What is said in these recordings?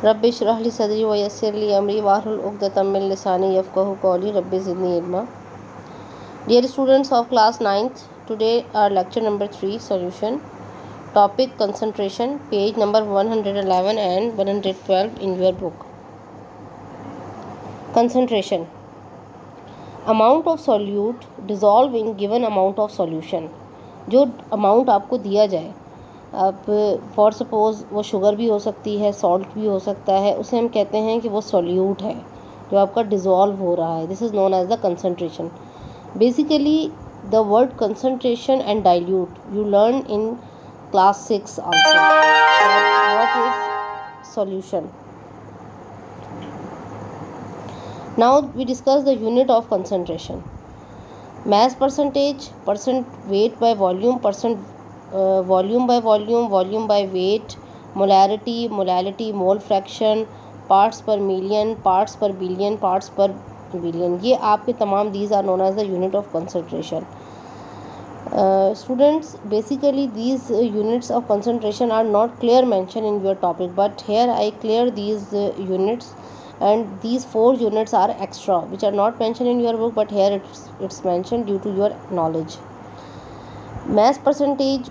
Rabbi इश्रह ली सदरी व यस्सिर ली अमरी वाहलुल उक़दतम मिन लिसानी यफ़क़हू क़ौली rabbi ज़िदनी इल्मा। Dear students of class 9th, today our lecture number 3 solution. Topic concentration, page number 111 and 112 in your book. Concentration. Amount of solute dissolve in given amount of solution. जो amount आपको दिया जाए, आप for suppose वो sugar भी हो सकती है, सॉल्ट भी हो सकता है, उसे हम कहते हैं कि वो सोल्यूट है जो आपका डिज़ोल्व हो रहा है. This is known as the concentration. Basically the word concentration and dilute you learn in class 6 also. What is solution? Now we discuss the unit of concentration. Mass percentage, percent weight by volume, volume by volume, volume by weight, molarity, mole fraction, parts per million, parts per billion, parts per billion. ये आपके तमाम these are known as the unit of concentration. Students, basically these units of concentration are not clear mentioned in your topic, but here I clear these units, and these 4 units are extra which are not mentioned in your book, but here it's mentioned due to your knowledge. Mass percentage,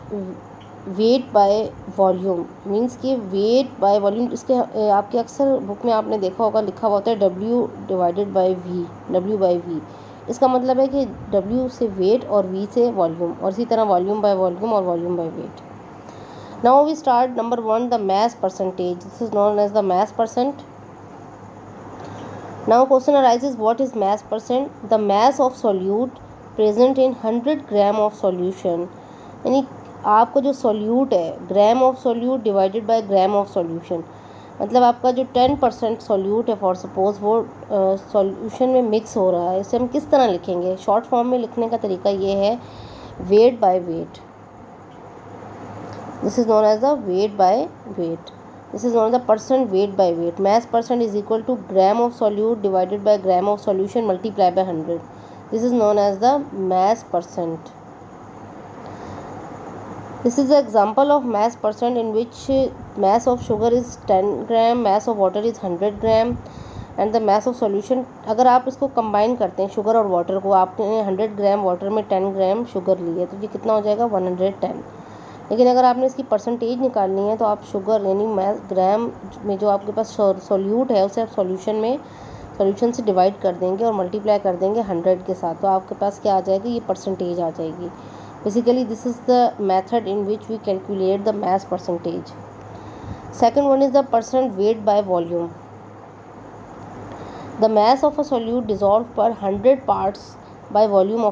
weight by volume means कि weight by volume, इसके आपके अक्सर book में आपने देखा होगा लिखा हुआ होता है W divided by V, W by V. इसका मतलब है कि W से weight और V से volume, और इसी तरह volume by volume और volume by weight. Now we start number 1, the mass percentage. This is known as the mass percent. Now question arises, what is mass percent? The mass of solute present in 100 gram of solution. यानी आपका जो solute है, gram of solute divided by gram of solution, मतलब आपका जो 10% solute है for suppose वो solution में मिक्स हो रहा है. इसे हम किस तरह लिखेंगे? शॉर्ट फॉर्म में लिखने का तरीका ये है, weight by weight. This is known as the weight by weight. This is known as the percent weight by weight. Mass percent is equal to gram of solute divided by gram of solution multiplied by 100. This is known as the mass percent. This is the example of mass percent in which mass of sugar is 10 gram, mass of water is 100 gram and the mass of solution. अगर आप इसको combine करते हैं sugar और water को, आपने 100 gram water में 10 gram sugar ली है, तो ये कितना हो जाएगा? 110. लेकिन अगर आपने इसकी परसेंटेज निकालनी है तो आप शुगर यानी ग्राम में जो आपके पास सोल्यूट है उसे आप सॉल्यूशन से डिवाइड कर देंगे और मल्टीप्लाई कर देंगे 100 के साथ, तो आपके पास क्या आ जाएगी? ये परसेंटेज आ जाएगी. Basically this is the method in which we calculate the mass percentage. Second one is the percent weight by volume. The mass of a solute dissolve per 100 parts by volume